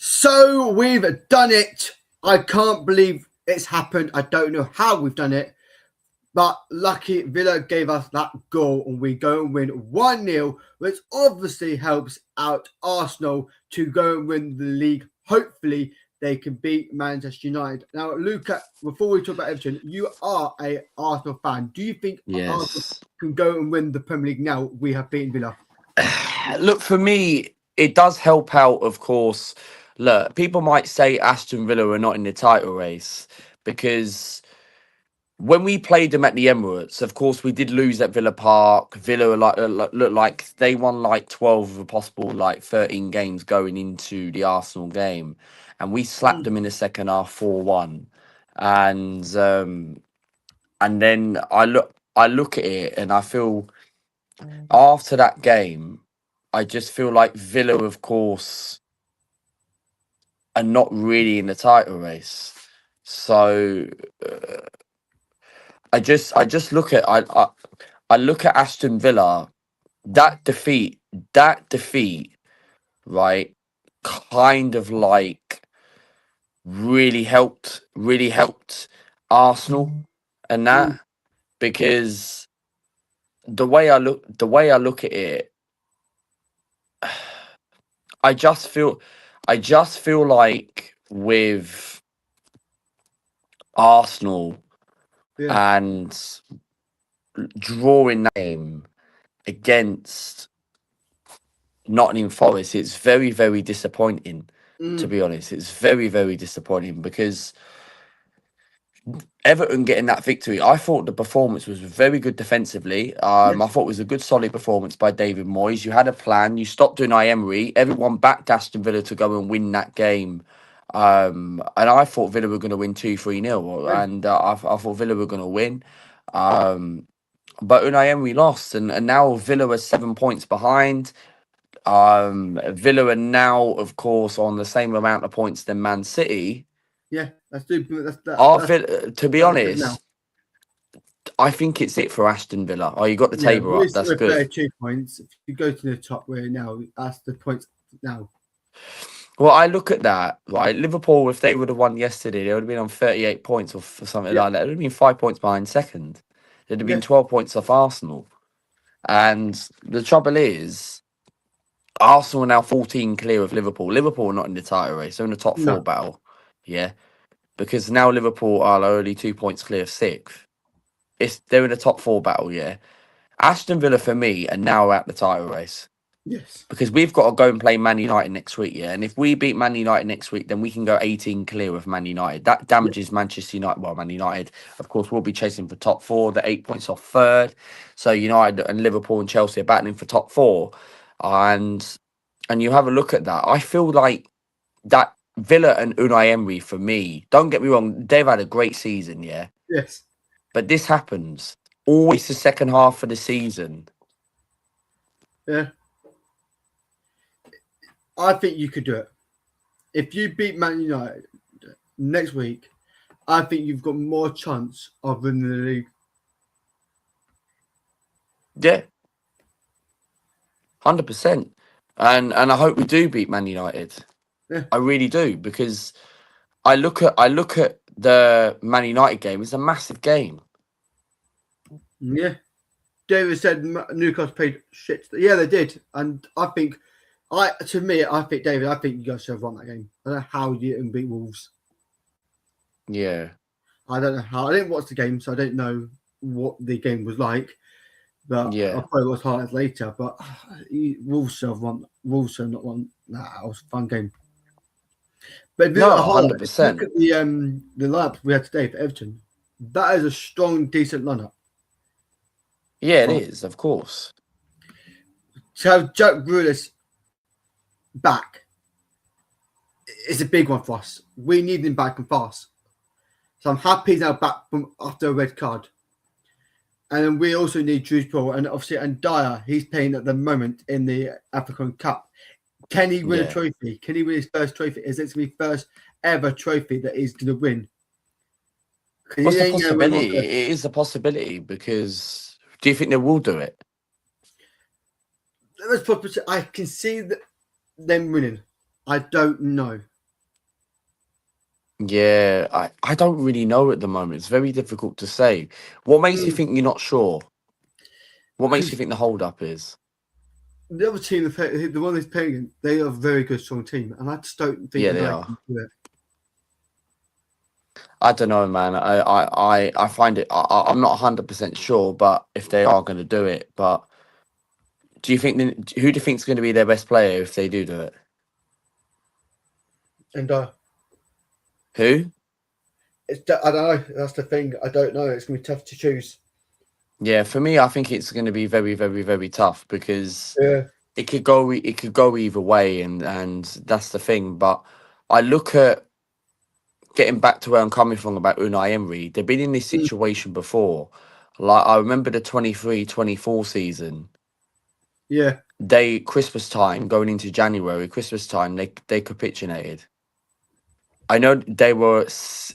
So we've done it. I can't believe it's happened. I don't know how we've done it. But lucky Villa gave us that goal and we go and win 1-0, which obviously helps out Arsenal to go and win the league. Hopefully they can beat Manchester United. Now, Luca, before we talk about Everton, you are a Arsenal fan. Do you think Arsenal can go and win the Premier League now we have beaten Villa? Look, for me, it does help out, of course. Look, people might say Aston Villa are not in the title race because when we played them at the Emirates, of course, we did lose at Villa Park. Villa looked like they won like 12 of the possible 13 games going into the Arsenal game, and we slapped them in the second half 4-1. And then I look at it and I feel after that game, I just feel like Villa, of course, are not really in the title race. So I just look at I look at Aston Villa. That defeat, right, kind of really helped Arsenal and that, because the way I look at it, I just feel like with Arsenal and drawing that game against Nottingham Forest, it's very, very disappointing. To be honest, it's very, very disappointing because Everton getting that victory, I thought the performance was very good defensively. I thought it was a good, solid performance by David Moyes. You had a plan. You stopped Unai Emery. Everyone backed Aston Villa to go and win that game. And I thought Villa were going to win 2-3-0. And I thought Villa were going to win. But Unai Emery lost. And now Villa are 7 points behind. Villa are now, of course, on the same amount of points than Man City. Yeah, to be honest, I think it's it for Aston Villa. Oh, you got the table up. That's good. 2 points. If you go to the top where now, that's the points now. Well, I look at that, right? Liverpool, if they would have won yesterday, they would have been on 38 points or something like that. It would have been 5 points behind second. They'd have been 12 points off Arsenal. And the trouble is, Arsenal are now 14 clear of Liverpool. Liverpool are not in the title race. They're in the top 4 battle. Yeah. Because now Liverpool are only 2 points clear of 6th. They're in the top 4 battle, yeah. Aston Villa, for me, are now at the title race. Yes. Because we've got to go and play Man United next week, yeah. And if we beat Man United next week, then we can go 18 clear of Man United. That damages Manchester United. Well, Man United, of course, will be chasing for top 4. They're 8 points off 3rd. So United and Liverpool and Chelsea are battling for top 4. And you have a look at that. I feel like that Villa and Unai Emery, for me, don't get me wrong, they've had a great season, yeah? Yes. But this happens always the second half of the season. Yeah. I think you could do it. If you beat Man United next week, I think you've got more chance of winning the league. Yeah. 100%. And I hope we do beat Man United. Yeah. I really do, because I look at the Man United game. It's a massive game. Yeah. David said Newcastle played shit. Yeah, they did. And I think, David, I think you guys should have won that game. I don't know how you didn't beat Wolves. Yeah. I don't know how. I didn't watch the game, so I don't know what the game was like. But I'll probably watch highlights later. But Wolves should have won. Wolves should have not won. Nah, it was a fun game. But if you look at 100%. Look at the lineup we had today for Everton. That is a strong, decent lineup. Yeah, it is, of course. To have Jack Grealish back is a big one for us. We need him back and fast. So I'm happy he's now back from after a red card. And then we also need Drewsborough and obviously and Dyer. He's playing at the moment in the African Cup. Can he win a trophy? Can he win his first trophy? Is it going to be first ever trophy that he's going to win? What's the possibility? It is a possibility, because do you think they will do it? I can see them winning. I don't know. Yeah, I don't really know at the moment. It's very difficult to say. What makes you think you're not sure? What makes you Because think the hold up is? the other team, the one that's playing, they are a very good, strong team, and I just don't think Yeah, that they I are. can do it. I don't know, man. I find it. I'm not 100% sure, but if they are going to do it, but do you think who do you think is going to be their best player if they do it? And Who? I don't know. That's the thing. I don't know. It's gonna be tough to choose. Yeah, for me, I think it's going to be very, very, very tough because Yeah. it could go either way, and that's the thing. But I look at getting back to where I'm coming from about Unai Emery. They've been in this Mm, situation before. Like I remember the 23-24 season. yeah. They Christmas time going into January, Christmas time, they capitulated. I know they were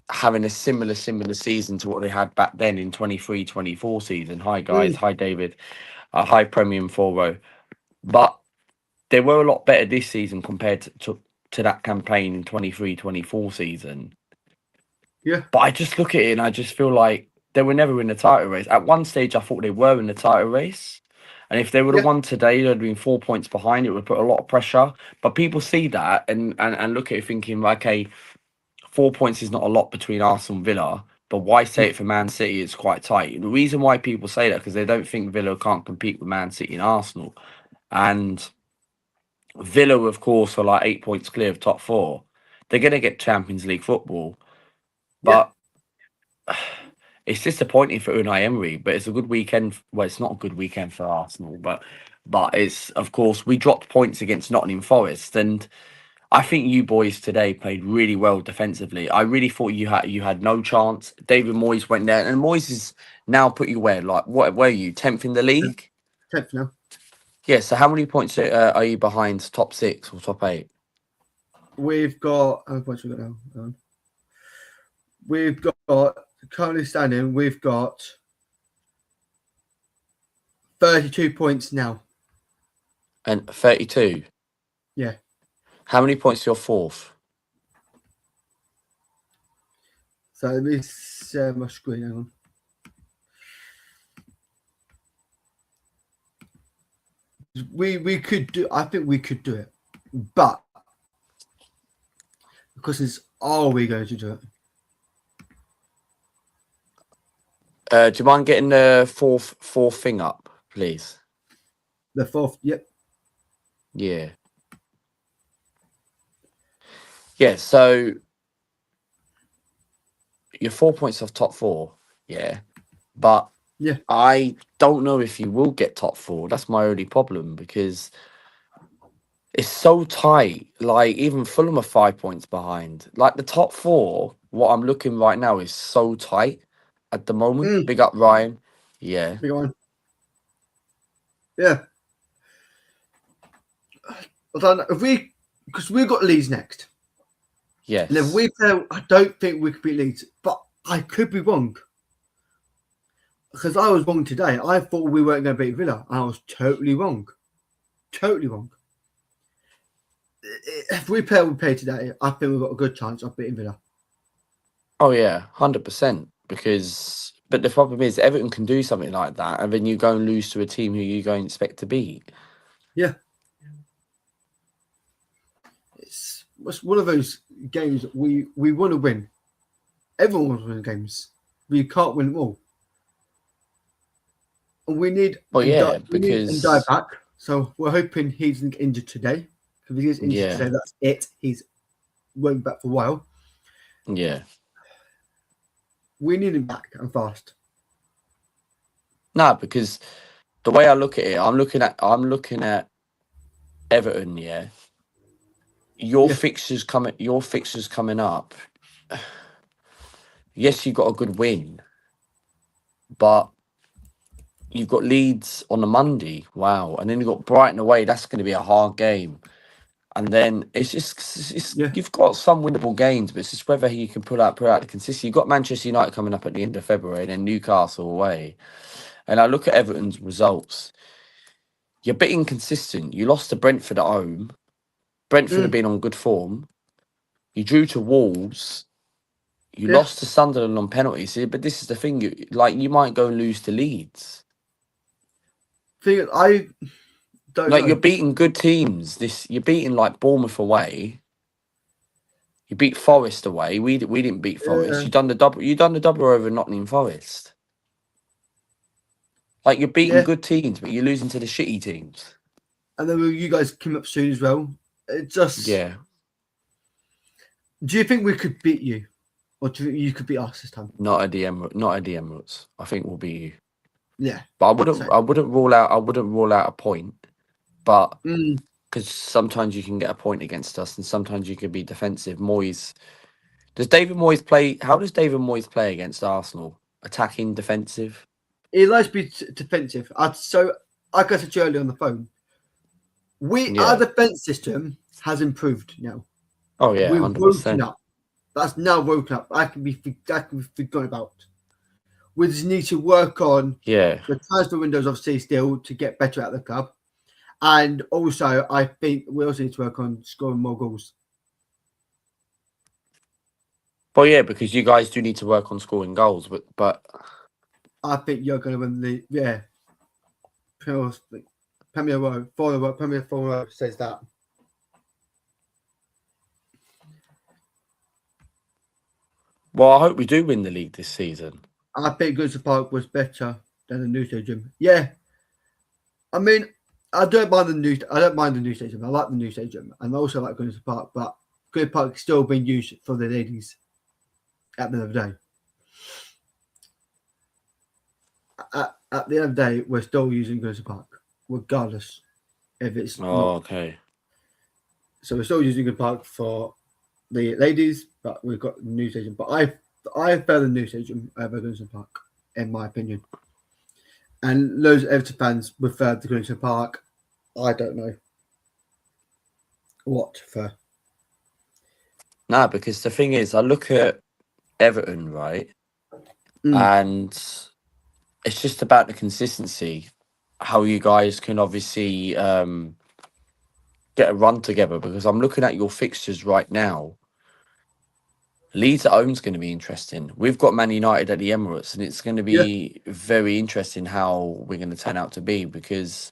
having a similar season to what they had back then in 23-24 season. Hi guys, Mm, hi David, hi Premium 4 but they were a lot better this season compared to that campaign in 23-24 season. yeah. But I just look at it and I just feel like they were never in the title race. At one stage, I thought they were in the title race. And if they would have Yeah. won today, they'd have been 4 points behind. It would put a lot of pressure. But people see that and look at it thinking, okay, 4 points is not a lot between Arsenal and Villa. But why say Mm, it for Man City? It's quite tight. The reason why people say that because they don't think Villa can't compete with Man City and Arsenal. And Villa, of course, are like 8 points clear of top four. They're going to get Champions League football. yeah. But it's disappointing for Unai Emery, but it's a good weekend. Well, it's not a good weekend for Arsenal, but it's of course we dropped points against Nottingham Forest, and I think you boys today played really well defensively. I really thought you had no chance. David Moyes went there, and Moyes is now put you where like what were you 10th in the Yeah. league? 10th now. Yeah. So how many points are you behind top six or top eight? We've got how many points we got now? We've got currently standing. We've got 32 points now. And 32. Yeah. How many points to your fourth? So let me share my screen. Hang on. We could do. I think we could do it, but the question is, are we going to do it? Do you mind getting the fourth thing up, please? The fourth. Yep. Yeah. Yeah, so you're 4 points off top four. Yeah. But Yeah. I don't know if you will get top four. That's my only problem because it's so tight. Like even Fulham are 5 points behind. Like the top four, what I'm looking right now is so tight at the moment. Mm, Big up Ryan. Yeah. big one. Yeah. I don't know if we because we've got Leeds next. And if Yes. we play, I don't think we could beat Leeds, but I could be wrong. Because I was wrong today. I thought we weren't going to beat Villa. I was totally wrong. Totally wrong. If we play today, I think we've got a good chance of beating Villa. Oh yeah, 100%. Because but the problem is Everton can do something like that, and then you go and lose to a team who you go and expect to beat. Yeah. It's one of those games we want to win. Everyone wants to win games. We can't win them all. And we need Well, yeah, Ndiaye because back. So we're hoping he's injured today. Because if he gets injured yeah, today, that's it. He's won't be back for a while. yeah. We need him back and fast. No, because the way I look at it, I'm looking at Everton. Yeah, Yeah. your fixtures coming up. Yes, you got a good win, but you've got Leeds on the Monday. Wow, and then you've got Brighton away. That's going to be a hard game. And then Yeah. you've got some winnable games, but it's just whether you can put out the consistency. You've got Manchester United coming up at the end of February, and then Newcastle away. And I look at Everton's results. You're a bit inconsistent. You lost to Brentford at home. Brentford have Mm, been on good form. You drew to Wolves. You Yeah. lost to Sunderland on penalties, see, but this is the thing. You might go and lose to Leeds. I don't Like, know. you're beating good teams. You're beating like Bournemouth away. You beat Forest away. We didn't beat Forest. Yeah. You done the double. You done the double over Nottingham Forest. Like, you're beating Yeah. good teams, but you're losing to the shitty teams. And then you guys came up soon as well. It just. Yeah, Do you think we could beat you, or do you think you could beat us this time? not at the Emirates. I think we'll beat you. Yeah. But I Same. wouldn't rule out. I wouldn't rule out a point. But Mm. because sometimes you can get a point against us, and sometimes you can be defensive. Moyes. Does David Moyes play? How does David Moyes play against Arsenal? Attacking, defensive? It likes to be defensive. So, like I said to you earlier on the phone, our Yeah. defense system has improved now. Oh yeah, We're woken 100%. up. That's now woken up. That can be forgotten about. We just need to work on Yeah. the transfer windows, obviously, still to get better at the club. And also, I think we also need to work on scoring more goals. Well, yeah, because you guys do need to work on scoring goals, but I think you're going to win the Premier Row, Premier 4 says that. well, I hope we do win the league this season. I think Goodison Park was better than the new stadium. Yeah, I mean, I don't mind the new stadium. I like the new stadium, and I also like Goodison Park. But Goodison Park is still being used for the ladies at the end of the day. At the end of the day, we're still using Goodison Park, regardless if it's not. Okay. So we're still using Goodison Park for the ladies, but we've got the new stadium. But I prefer the new stadium over Goodison Park, in my opinion. And loads of Everton fans prefer the Goodison Park. I don't know what for. Nah, because the thing is, I look at Everton, right, and it's just about the consistency. How you guys can obviously get a run together. Because I'm looking at your fixtures right now. Leeds at home's going to be interesting. We've got Man United at the Emirates, and it's going to be very interesting how we're going to turn out to be, because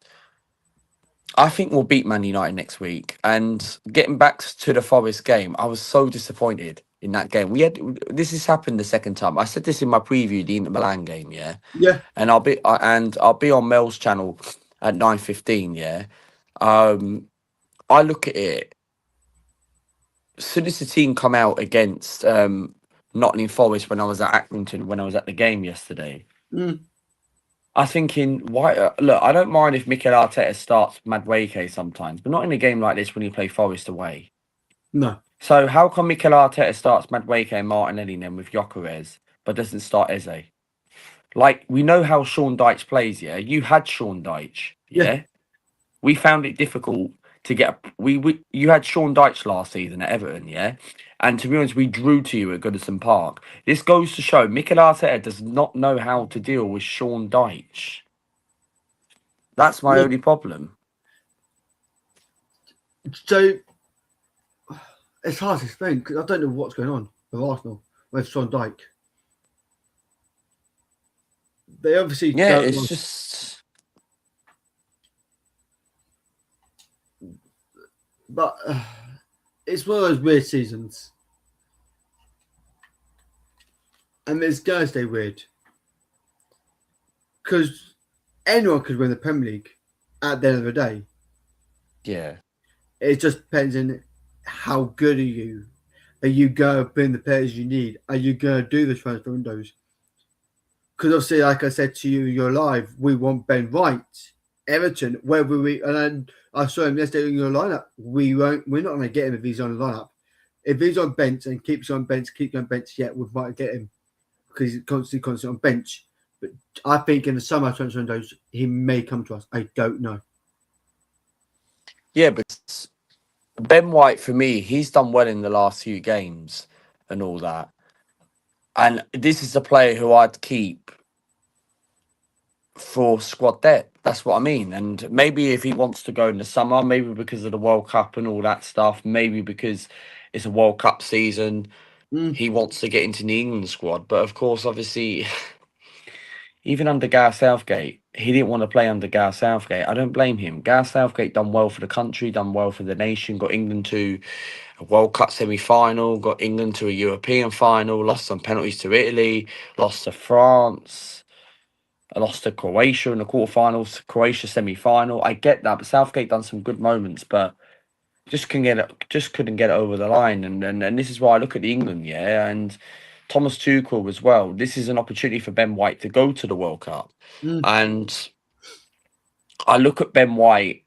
I think we'll beat Man United next week. And getting back to the Forest game, I was so disappointed in that game. This has happened the second time. I said this in my preview, the Inter Milan game, yeah. Yeah. And I'll be on Mel's channel at 9:15, yeah. I look at it. As soon as the team come out against Nottingham Forest when I was at Accrington, when I was at the game yesterday, I'm thinking, why? Look, I don't mind if Mikel Arteta starts Madueke sometimes, but not in a game like this when you play Forest away. No. So how come Mikel Arteta starts Madueke and Martinelli then with Gyökeres, but doesn't start Eze? Like, we know how Sean Dyche plays, yeah? You had Sean Dyche, yeah? We found it difficult to get... You had Sean Dyche last season at Everton, yeah? And to be honest, we drew to you at Goodison Park. This goes to show Mikel Arteta does not know how to deal with Sean Dyche. That's my only problem. So it's hard to explain because I don't know what's going on with Arsenal with Sean Dyche. They obviously it's just... But it's one of those weird seasons. And it's going to stay weird. Because anyone could win the Premier League at the end of the day. Yeah. It just depends on how good are you. Are you going to bring the players you need? Are you going to do the transfer windows? Because obviously, like I said to you, you're live. We want Ben White, Everton. Whether we and then I saw him yesterday in your lineup. We're not going to get him if he's on the lineup. If he's on bench and keeps on bench, yeah, we might get him because he's constantly on bench. But I think in the summer transfer windows, he may come to us. I don't know. Yeah, but Ben White, for me, he's done well in the last few games and all that. And this is a player who I'd keep for squad depth. That's what I mean. And maybe if he wants to go in the summer, maybe because of the World Cup and all that stuff, maybe because it's a World Cup season, Mm, he wants to get into the England squad. But of course, obviously, even under Gareth Southgate, he didn't want to play under Gareth Southgate. I don't blame him. Gareth Southgate done well for the country, done well for the nation, got England to a World Cup semi-final, got England to a European final, lost some penalties to Italy, lost to France, lost to Croatia in the quarterfinals, Croatia semi-final. I get that, but Southgate done some good moments, but just couldn't get it over the line. And this is why I look at the England, yeah, and Thomas Tuchel as well. This is an opportunity for Ben White to go to the World Cup. mm, And I look at Ben White.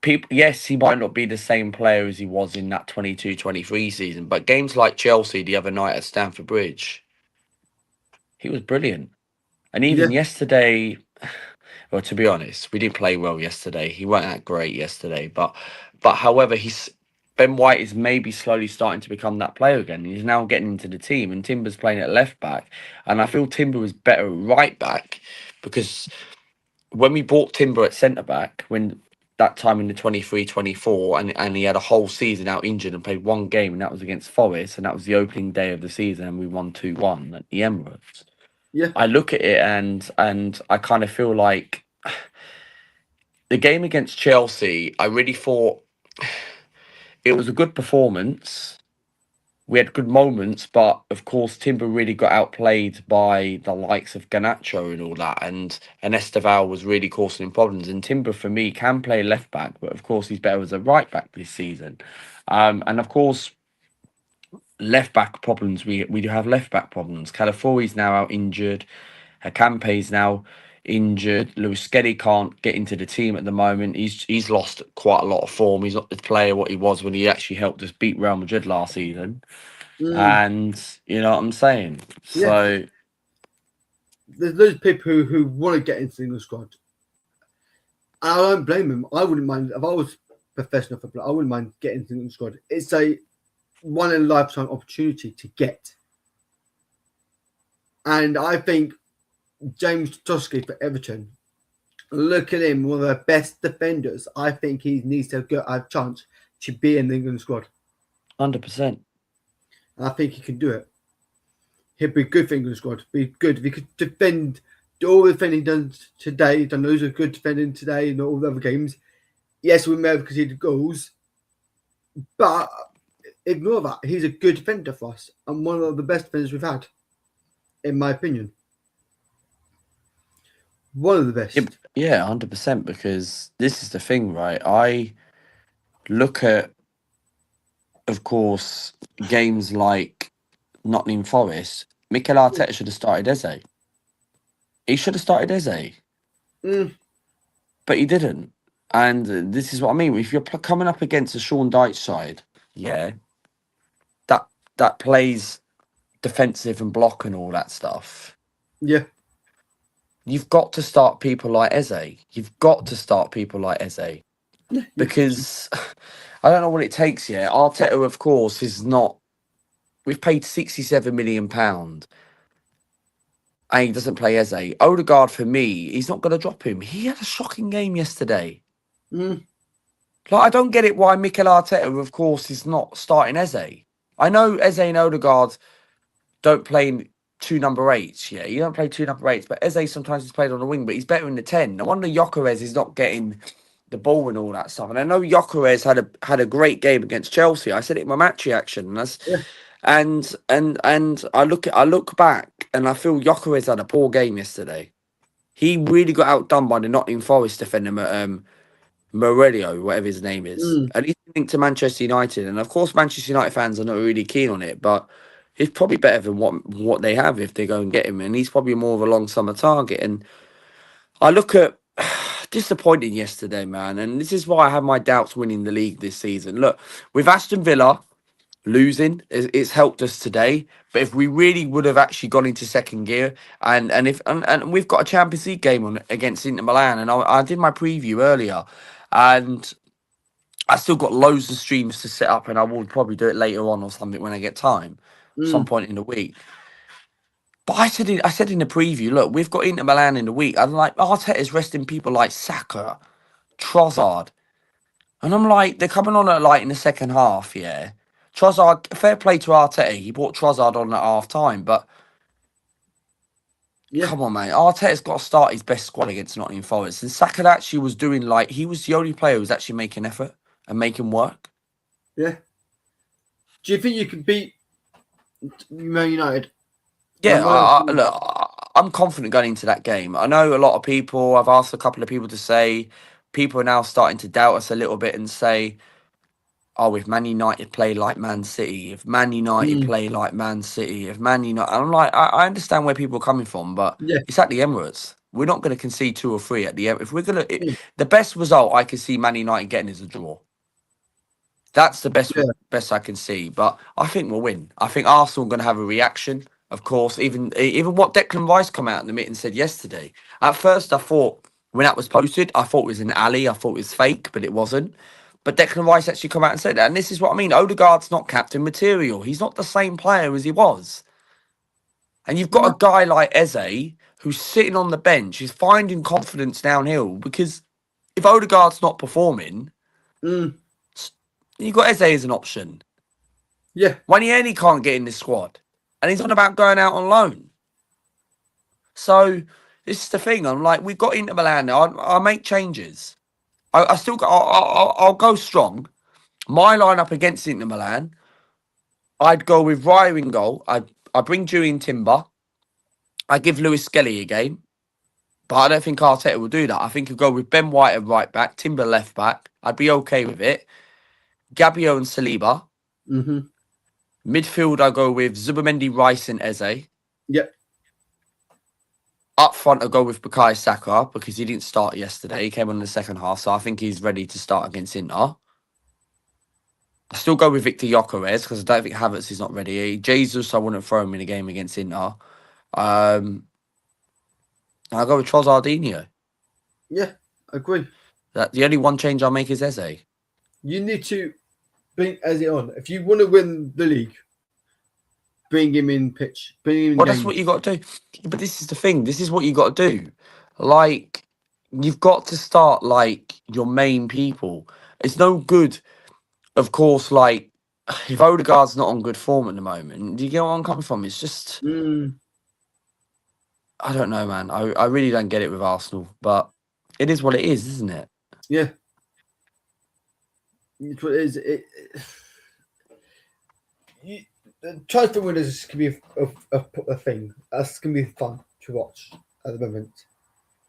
People, yes, he might not be the same player as he was in that 22-23 season, but games like Chelsea the other night at Stamford Bridge, he was brilliant. And yeah, even yesterday, well, to be honest, we didn't play well yesterday. He weren't that great yesterday, but however, he's Ben White is maybe slowly starting to become that player again. He's now getting into the team, and Timber's playing at left back, and I feel Timber was better at right back because when we bought Timber at centre back, when that time in the 23-24, and he had a whole season out injured and played one game, and that was against Forest, and that was the opening day of the season, and we won 2-1 at the Emirates. yeah, I look at it and I kind of feel like the game against Chelsea, I really thought it was a good performance. We had good moments, but of course Timber really got outplayed by the likes of Garnacho and all that, and Esteval was really causing him problems. And Timber for me can play left back, but of course he's better as a right back this season. And of course left back problems. We do have left back problems. Calafori's now out injured. Akampe's now injured. Lewis Skelly can't get into the team at the moment. He's lost quite a lot of form. He's not the player what he was when he actually helped us beat Real Madrid last season. mm, And you know what I'm saying. yeah. So There's those people who want to get into the England squad. And I don't blame them. I wouldn't mind if I was professional footballer. I wouldn't mind getting into the England squad. It's a one in a lifetime opportunity to get. And I think James Toski for Everton, look at him, one of the best defenders. I think he needs to get a chance to be in the England squad. 100%. And I think he can do it. He'd be good for England squad. Be good if he could defend. Do all the defending done today. Done loads of good defending today and all the other games. Yes, we may have conceded goals, but ignore that. He's a good defender for us and one of the best defenders we've had, in my opinion. One of the best. Yeah, 100%. Because this is the thing, right? I look at, of course, games like Nottingham Forest. Mikel Arteta should have started Eze. He should have started Eze, Mm, but he didn't. And this is what I mean. If you're coming up against a Sean Dyche side, yeah, that plays defensive and block and all that stuff. yeah. You've got to start people like Eze. You've got to start people like Eze because I don't know what it takes yet. Arteta, of course, is not. We've paid £67 million. And he doesn't play Eze. Odegaard, for me, he's not going to drop him. He had a shocking game yesterday. Mm, Like, I don't get it why Mikel Arteta, of course, is not starting Eze. I know Eze and Odegaard don't play in two number eights. Yeah, you don't play two number eights, but Eze sometimes is played on the wing, but he's better in the 10. No wonder Gyökeres is not getting the ball and all that stuff. And I know Gyökeres had a great game against Chelsea. I said it in my match reaction. And that's, yeah. and I look back and I feel Gyökeres had a poor game yesterday. He really got outdone by the Nottingham Forest defender, Morello, whatever his name is. Mm, And he's linked to Manchester United. And of course, Manchester United fans are not really keen on it, but he's probably better than what they have if they go and get him. And he's probably more of a long summer target. And I look at disappointing yesterday, man. And this is why I have my doubts winning the league this season. Look, with Aston Villa losing, it's helped us today. But if we really would have actually gone into second gear, and we've got a Champions League game on against Inter Milan, and I did my preview earlier, and I still got loads of streams to set up, and I will probably do it later on or something when I get time, some point in the week. But I said in the preview, look, we've got Inter Milan in the week. I'm like, Arteta's resting people like Saka, Trossard, and I'm like, they're coming on at like in the second half, yeah. Trossard, fair play to Arteta. He brought Trossard on at half time, but Yeah, come on, man. Arteta's got to start his best squad against Nottingham Forest. And Saka actually was doing he was the only player who was actually making effort and making work. yeah. Do you think you can beat Man United? Yeah, I'm confident going into that game. I know a lot of people, I've asked a couple of people to say, people are now starting to doubt us a little bit and say, oh, if Man United play like Man City, if Man United play like Man City, if Man United... I'm like, I understand where people are coming from, but Yeah, it's at the Emirates. We're not going to concede 2 or 3 at the Emirates. If we're going to... mm, The best result I can see Man United getting is a draw. That's the yeah, best I can see. But I think we'll win. I think Arsenal are going to have a reaction. Of course, even what Declan Rice come out in the meeting and said yesterday. At first, I thought when that was posted, I thought it was an alley. I thought it was fake, but it wasn't. But Declan Rice actually come out and said that. And this is what I mean. Odegaard's not captain material. He's not the same player as he was. And you've got no, a guy like Eze who's sitting on the bench. He's finding confidence downhill because if Odegaard's not performing, mm, you've got Eze as an option. yeah, Wanyeni can't get in this squad. And he's on about going out on loan. So this is the thing. I'm like, we've got Inter Milan now. I'll make changes. I still got. I'll go strong. My lineup against Inter Milan, I'd go with Raya in goal. I bring Julian Timber. I give Lewis Skelly a game. But I don't think Arteta will do that. I think he'll go with Ben White at right back, Timber left back. I'd be okay with it. Gabio and Saliba. mm-hmm. Midfield, I go with Zubimendi, Rice, and Eze. Yeah, Up front, I go with Bukayo Saka because he didn't start yesterday. He came on in the second half, so I think he's ready to start against Inter. I still go with Victor Gyökeres because I don't think Havertz is not ready. Jesus, I wouldn't throw him in a game against Inter. And I go with Trossardinho. yeah, agree. That the only one change I'll make is Eze. You need to bring Eze on. If you want to win the league, bring him in pitch. Bring him in Well, game. that's what you got to do. But this is the thing. This is what you got to do. Like, you've got to start, your main people. It's no good, of course, if Odegaard's not on good form at the moment, do you get where I'm coming from? It's just, I don't know, man. I really don't get it with Arsenal. But it is what it is, isn't it? Yeah. It's what it is. Transfer windows can be a thing. That's going to be fun to watch at the moment.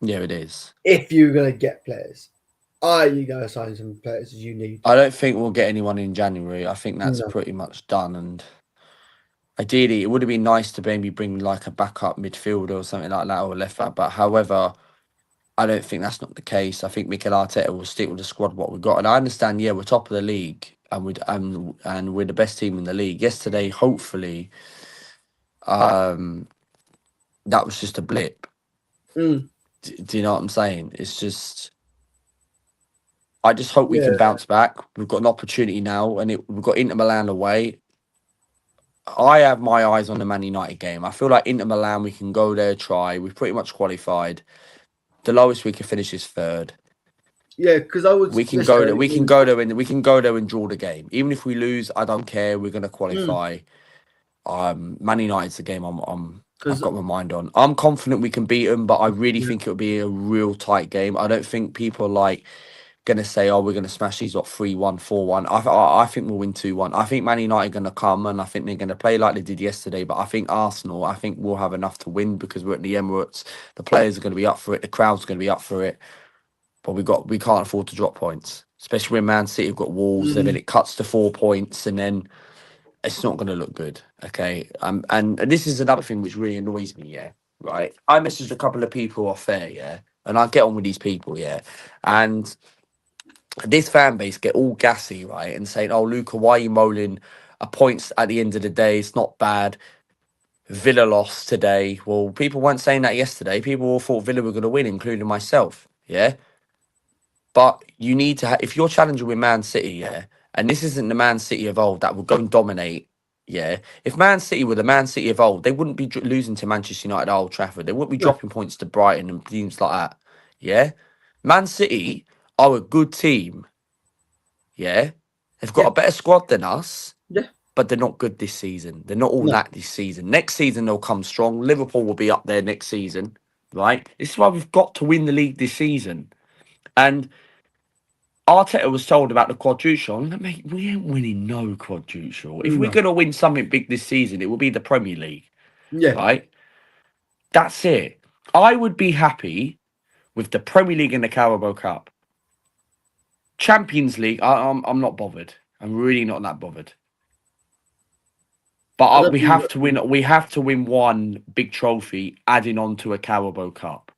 Yeah, it is. If you're going to get players. Are you going to sign some players you need? I don't think we'll get anyone in January. I think that's No. pretty much done. And ideally, it would have been nice to maybe bring a backup midfielder or something like that or a left back. But however, I don't think that's not the case. I think Mikel Arteta will stick with the squad what we've got. And I understand, yeah, we're top of the league and we're the best team in the league. Yesterday, hopefully, that was just a blip. Do you know what I'm saying? It's just, I just hope we can bounce back. We've got an opportunity now, and we've got Inter Milan away. I have my eyes on the Man United game. I feel like Inter Milan, we can go there, try. We've pretty much qualified. The lowest we can finish is third. Yeah, because I would. We can go there. We can go there and draw the game. Even if we lose, I don't care. We're going to qualify. Man United's the game I've got my mind on. I'm confident we can beat them, but I really think it'll be a real tight game. I don't think people going to say, oh, we're going to smash these 3-1, 4-1. I think we'll win 2-1. I think Man United are going to come and I think they're going to play like they did yesterday. But I think Arsenal, I think we'll have enough to win because we're at the Emirates. The players are going to be up for it. The crowd's going to be up for it. But we can't afford to drop points, especially when Man City have got Wolves. Then it cuts to 4 points and then it's not going to look good. Okay. And this is another thing which really annoys me. Yeah. Right. I messaged a couple of people off there. Yeah. And I get on with these people. Yeah. And this fan base get all gassy, right, and saying, "Oh, Luca, why are you moaning? A points at the end of the day, it's not bad. Villa lost today." Well, people weren't saying that yesterday. People all thought Villa were going to win, including myself. Yeah, but you need to if you're challenging with Man City, yeah, and this isn't the Man City of old that will go and dominate. Yeah, if Man City were the Man City of old, they wouldn't be losing to Manchester United at Old Trafford. They wouldn't be dropping points to Brighton and teams like that. Yeah, Man City are a good team. Yeah, they've got a better squad than us. Yeah. But they're not good this season. They're not all No. that this season. Next season, they'll come strong. Liverpool will be up there next season, right? This is why we've got to win the league this season. And Arteta was told about the quadruple. Mate, we ain't winning no quadruple. If we're No. going to win something big this season, it will be the Premier League, Yeah. right? That's it. I would be happy with the Premier League and the Carabao Cup. Champions League, I'm not bothered. I'm really not that bothered. I But don't we think have to win. We have to win one big trophy, adding on to a Carabao Cup.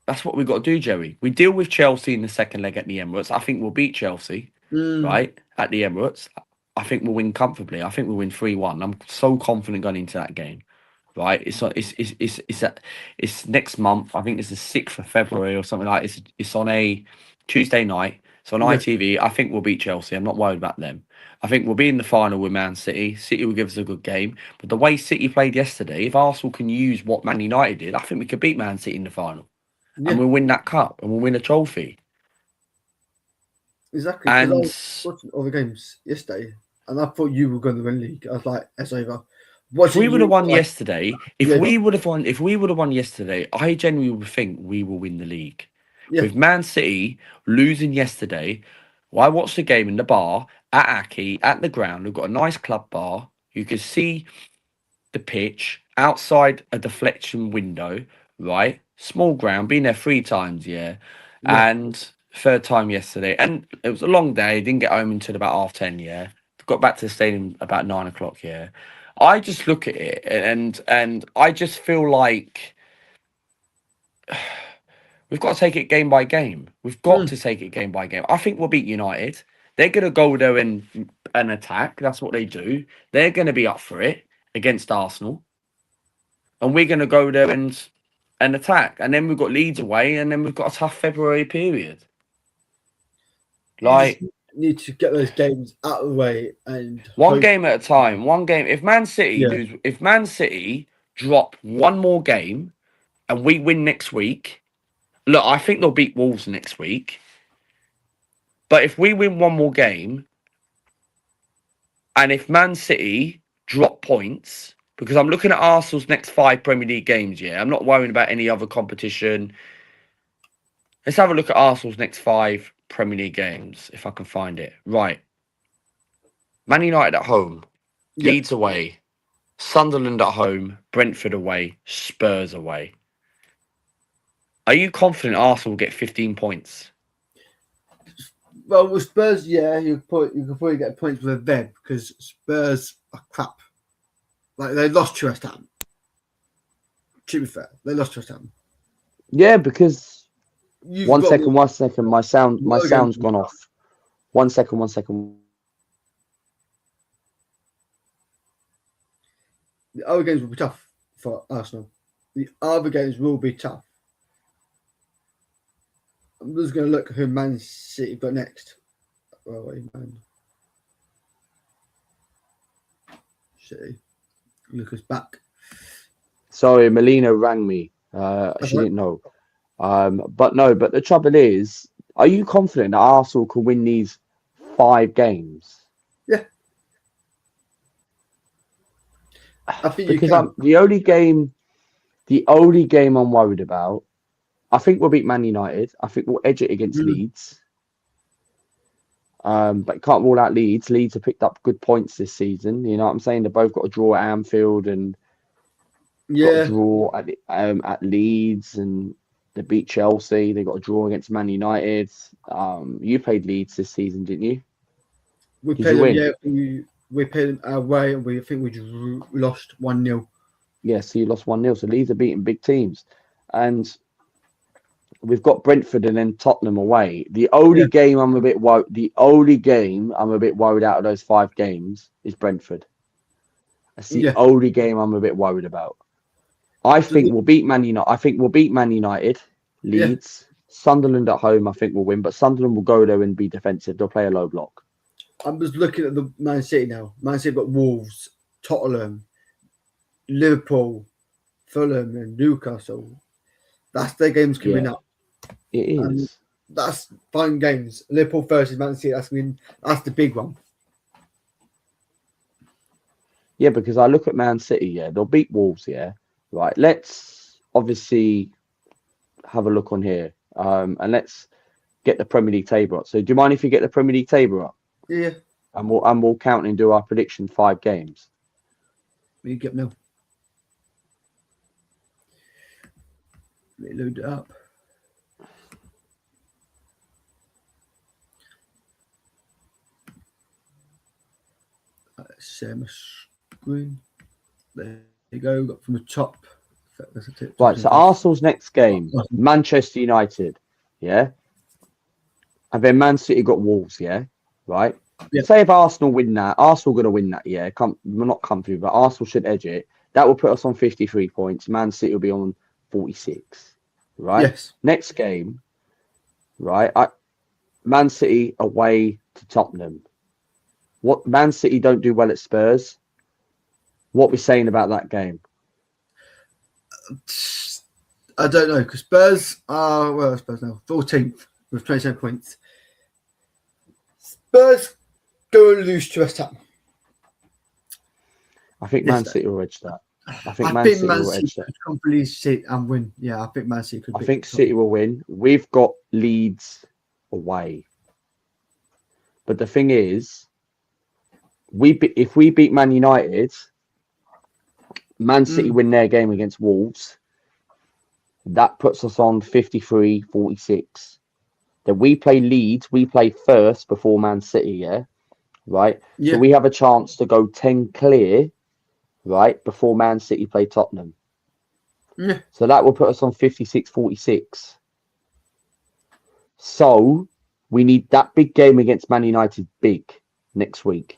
That's what we've got to do, Jerry. We deal with Chelsea in the second leg at the Emirates. I think we'll beat Chelsea, right, at the Emirates. I think we'll win comfortably. I think we'll win 3-1. I'm so confident going into that game, right? It's next month. I think it's the 6th of February or something like that. It's on a Tuesday night. It's on Yeah. ITV. I think we'll beat Chelsea. I'm not worried about them. I think we'll be in the final with Man City. City will give us a good game. But the way City played yesterday, if Arsenal can use what Man United did, I think we could beat Man City in the final. Yeah. And we'll win that cup and we'll win a trophy. Exactly. Because I And was watching all the games yesterday, and I thought you were going to win the league. I was like, it's over. if we would have won yesterday, if Yeah. we would have won yesterday, I genuinely would think we will win the league. Yeah. With Man City losing yesterday, well, I watched the game in the bar at Aki at the ground. We've got a nice club bar. You could see the pitch outside a deflection window, right? Small ground, been there 3 times, yeah. Yeah. And third time yesterday. And it was a long day. Didn't get home until about 10:30, yeah. Got back to the stadium about 9 o'clock, yeah. I just look at it and I just feel like we've got to take it game by game. We've got to take it game by game. I think we'll beat United. They're going to go there and attack. That's what they do. They're going to be up for it against Arsenal. And we're going to go there and attack. And then we've got Leeds away, and then we've got a tough February period. Like, you just need to get those games out of the way and one game at a time. One game. If Man City drop one more game and we win next week, look, I think they'll beat Wolves next week. But if we win one more game, and if Man City drop points, because I'm looking at Arsenal's next 5 Premier League games, yeah. I'm not worrying about any other competition. Let's have a look at Arsenal's next 5 Premier League games, if I can find it. Right. Man United at home, Leeds away, Sunderland at home, Brentford away, Spurs away. Are you confident Arsenal will get 15 points? Well, with Spurs, yeah, you could probably get points with them because Spurs are crap. Like, they lost to West Ham. To be fair, they lost to West Ham. Yeah, because one second. My sound's gone off. 1 second. The other games will be tough for Arsenal. The other games will be tough. I'm just going to look at who Man City got next. Oh, wait, Man City. Lucas back. Sorry, Melina rang me. She didn't know. But the trouble is, are you confident that Arsenal can win these 5 games? Yeah. I think because you can. the only game I'm worried about, I think we'll beat Man United. I think we'll edge it against Leeds. But you can't rule out Leeds. Leeds have picked up good points this season. You know what I'm saying? They both got a draw at Anfield and got a draw at Leeds, and they beat Chelsea. They got a draw against Man United. You played Leeds this season, didn't you? We played them, yeah. We played them away, and I think we lost 1-0. Yeah, so you lost 1-0. So Leeds are beating big teams, and we've got Brentford and then Tottenham away. The only game I'm a bit worried. The only game I'm a bit worried out of those 5 games is Brentford. That's the only game I'm a bit worried about. I think we'll beat Man United. I think we'll beat Man United, Leeds, Sunderland at home. I think we'll win, but Sunderland will go there and be defensive. They'll play a low block. I'm just looking at the Man City now. Man City got Wolves, Tottenham, Liverpool, Fulham, and Newcastle. That's their games coming up. It is. that's fun games. Liverpool versus Man City. That's the big one. Yeah, because I look at Man City, yeah, they'll beat Wolves, yeah. Right. Let's obviously have a look on here. And let's get the Premier League table up. So do you mind if you get the Premier League table up? Yeah, And we'll count and do our prediction 5 games. you get no. Let me load it up. Share my screen. There you go. Got from the top. Right, so Arsenal's next game, Manchester United, yeah? And then Man City got Wolves, yeah? Right? Yeah. Say if Arsenal win that, Arsenal going to win that, yeah? We're not comfy, but Arsenal should edge it. That will put us on 53 points. Man City will be on 46, right? Yes. Next game, right? Man City away to Tottenham. What Man City don't do well at Spurs. What we're saying about that game? I don't know because Spurs are well. Spurs now 14th with 27 points. Spurs go and lose to West Ham. I think Man City will edge that. I think Man City will edge that. Could comfortably sit and win. Yeah, I think Man City could. I think City will win. We've got Leeds away, but the thing is, if we beat Man United, Man City win their game against Wolves, that puts us on 53, 46. Then we play Leeds, we play first before Man City, yeah? Right? Yeah. So we have a chance to go 10 clear, right, before Man City play Tottenham. Yeah. So that will put us on 56, 46. So we need that big game against Man United big next week.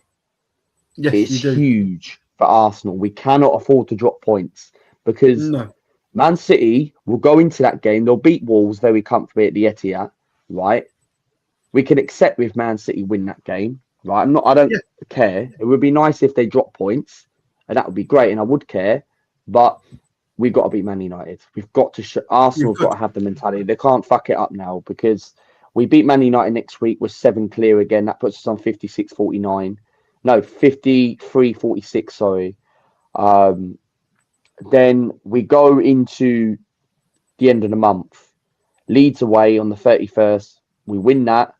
Yes, it's you do. Huge for Arsenal. We cannot afford to drop points because Man City will go into that game. They'll beat Wolves very comfortably at the Etihad, right? We can accept if Man City win that game, right? I don't care. It would be nice if they drop points, and that would be great, and I would care. But we've got to beat Man United. We've got to. Arsenal's got to have the mentality. They can't fuck it up now because we beat Man United next week. We're 7 clear again. That puts us on 56, 49. No, 53, 46, sorry. Then we go into the end of the month. Leeds away on the 31st. We win that.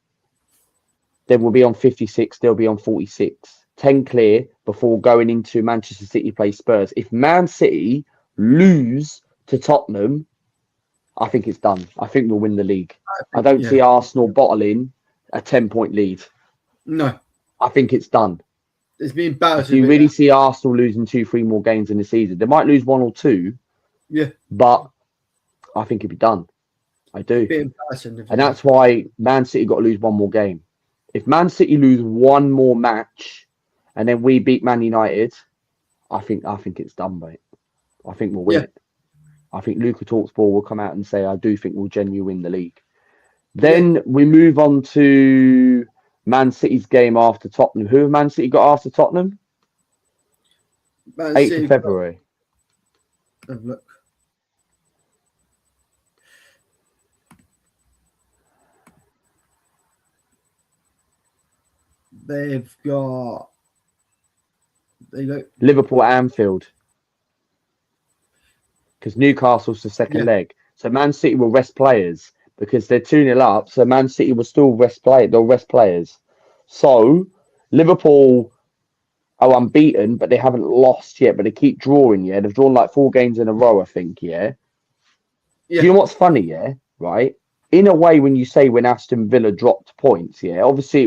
Then we'll be on 56. They'll be on 46. 10 clear before going into Manchester City play Spurs. If Man City lose to Tottenham, I think it's done. I think we'll win the league. I don't see Arsenal bottling a 10-point lead. No. I think it's done. It's been embarrassing. Do you really see Arsenal losing 2-3 more games in the season? They might lose 1 or 2. Yeah. But I think it'd be done. I do. Embarrassing. And that's why Man City got to lose 1 more game. If Man City lose 1 more match and then we beat Man United, I think it's done, mate. I think we'll win it. I think Luka Talksport will come out and say, I do think we'll genuinely win the league. Then we move on to Man City's game after Tottenham. Who have Man City got after Tottenham? 8th of February. Have a look. They've got. There you go. Liverpool at Anfield. Because Newcastle's the second leg. So Man City will rest players because they're 2-0 up. So Man City will still rest They'll rest players. So Liverpool are unbeaten, but they haven't lost yet. But they keep drawing, yeah? They've drawn like 4 games in a row, I think, yeah? Do you know what's funny, yeah? Right? In a way, when you say when Aston Villa dropped points, yeah? Obviously,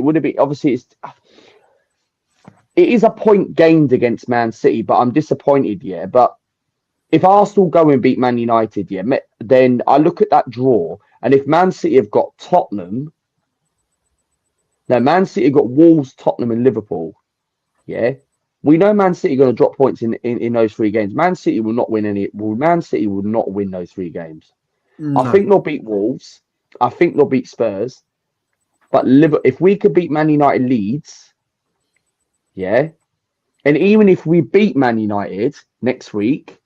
it is a point gained against Man City, but I'm disappointed, yeah? But if Arsenal go and beat Man United, yeah, then I look at that draw, and if Man City have got Tottenham, now Man City have got Wolves, Tottenham, and Liverpool, yeah, we know Man City are going to drop points in those 3 games. Man City will not win any. Well, Man City will not win those 3 games. No. I think they'll beat Wolves. I think they'll beat Spurs. But if we could beat Man United, Leeds, yeah, and even if we beat Man United next week.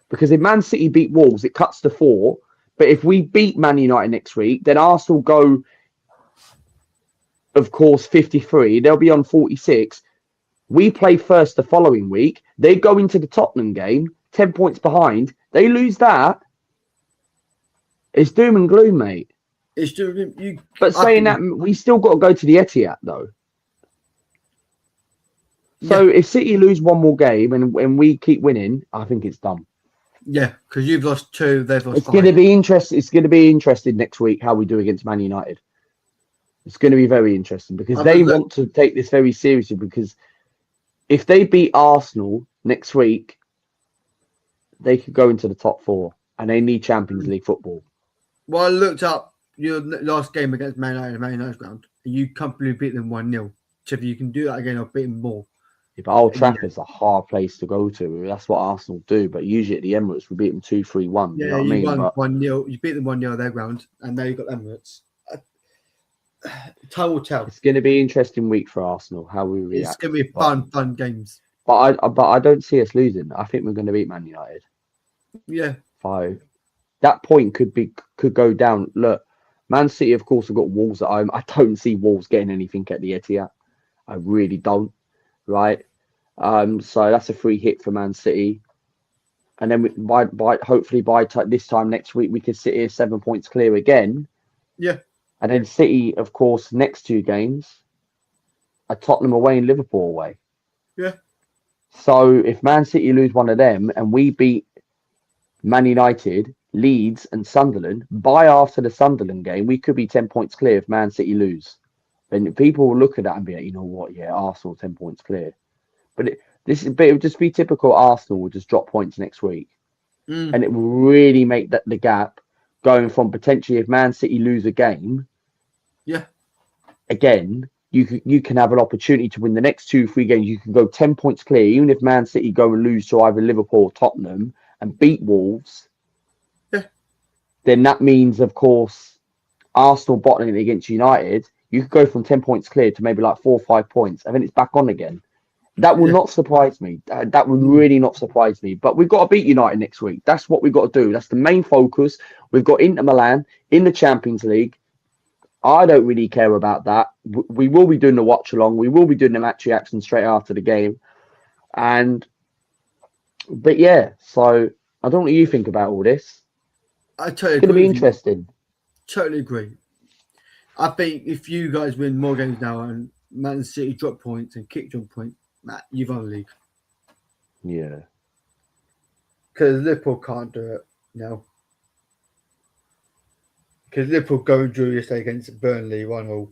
Because if Man City beat Wolves, it cuts to 4. But if we beat Man United next week, then Arsenal go, of course, 53. They'll be on 46. We play first the following week. They go into the Tottenham game, 10 points behind. They lose that. It's doom and gloom, mate. It's doing But saying that, we still got to go to the Etihad, though. So if City lose one more game and we keep winning, I think it's done. Yeah, because you've lost 2, they've lost 5. It's going to be interesting. It's going to be interesting next week how we do against Man United. It's going to be very interesting because they want to take this very seriously. Because if they beat Arsenal next week, they could go into the top 4, and they need Champions League football. Well, I looked up your last game against Man United, Man United's ground, and you comfortably beat them 1-0. So if you can do that again, I'll beat them more. Yeah, but Old Trafford's a hard place to go to. That's what Arsenal do. But usually at the Emirates, we beat them 2-3-1. Yeah, you know what I mean? Won 1-0. You beat them 1-0 at their ground, and now you've got Emirates. Time will tell. It's going to be an interesting week for Arsenal. How we react. It's going to be fun games. But I don't see us losing. I think we're going to beat Man United. Yeah. 5. That point could go down. Look, Man City, of course, have got Wolves at home. I don't see Wolves getting anything at the Etihad. I really don't. Right. So that's a free hit for Man City. And then hopefully by this time next week, we could sit here 7 points clear again. Yeah. And then City, of course, next 2 games are Tottenham away and Liverpool away. Yeah. So if Man City lose one of them and we beat Man United, Leeds and Sunderland, by after the Sunderland game, we could be 10 points clear if Man City lose. Then people will look at that and be like, you know what? Yeah, Arsenal 10 points clear. But it would just be typical Arsenal will just drop points next week. And it will really make the gap going from potentially if Man City lose a game. Yeah. Again, you can have an opportunity to win the next 2-3 games. You can go 10 points clear, even if Man City go and lose to either Liverpool or Tottenham and beat Wolves. Yeah. Then that means, of course, Arsenal bottling against United. You could go from 10 points clear to maybe like 4 or 5 points, and then it's back on again. That will not surprise me. That would really not surprise me. But we've got to beat United next week. That's what we've got to do. That's the main focus. We've got Inter Milan in the Champions League. I don't really care about that. We will be doing the watch along. We will be doing the match reaction straight after the game. But yeah, so I don't know what you think about all this. I totally It's going to be interesting. Totally agree. I think if you guys win more games now and Man City drop points and kick drop points, Matt, you've won the league. Yeah. Because Liverpool can't do it now. Because Liverpool go and drew yesterday against Burnley 1-1.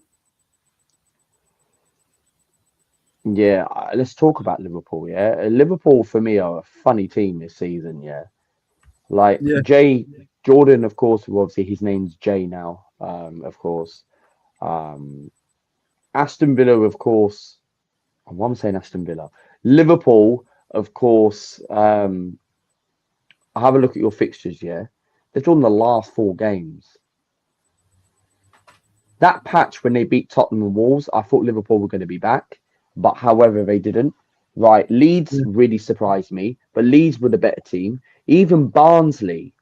Yeah, let's talk about Liverpool, yeah? Liverpool, for me, are a funny team this season, yeah? Like, Jay Jordan, of course, who obviously his name's Jay now, of course. Aston Villa, of course. Why am I saying Aston Villa? Liverpool, of course. I have a look at your fixtures, yeah? They've drawn the last 4 games. That patch when they beat Tottenham and Wolves, I thought Liverpool were going to be back. But however, they didn't. Right, Leeds really surprised me. But Leeds were the better team. Even Barnsley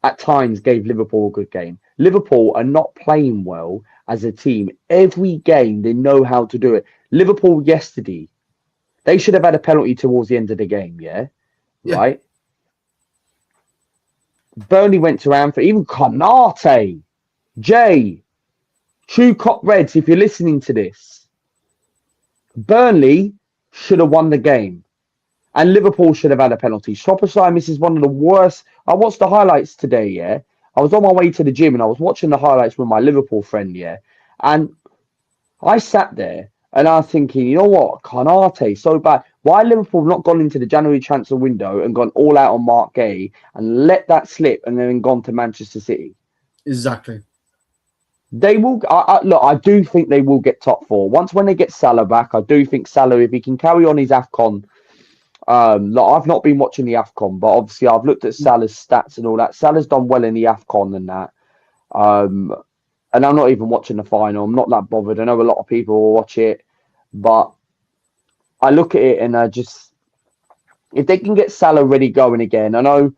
at times gave Liverpool a good game. Liverpool are not playing well as a team. Every game, they know how to do it. Liverpool yesterday, they should have had a penalty towards the end of the game, yeah? Right? Burnley went to Anfield. Even Konate, Jay, True Cop Reds, if you're listening to this, Burnley should have won the game. And Liverpool should have had a penalty. Szoboszlai misses one of the worst. I watched the highlights today, yeah? I was on my way to the gym and I was watching the highlights with my Liverpool friend, yeah? And I sat there and I was thinking, you know what? Konate, so bad. Why Liverpool not gone into the January transfer window and gone all out on Mark Gay and let that slip and then gone to Manchester City? Exactly. They will. Look, I do think they will get top 4. Once when they get Salah back, I do think Salah, if he can carry on his AFCON. Look, I've not been watching the AFCON, but obviously I've looked at Salah's stats and all that. Salah's done well in the AFCON and that. And I'm not even watching the final. I'm not that bothered. I know a lot of people will watch it, but I look at it and I just, if they can get Salah ready going again, I know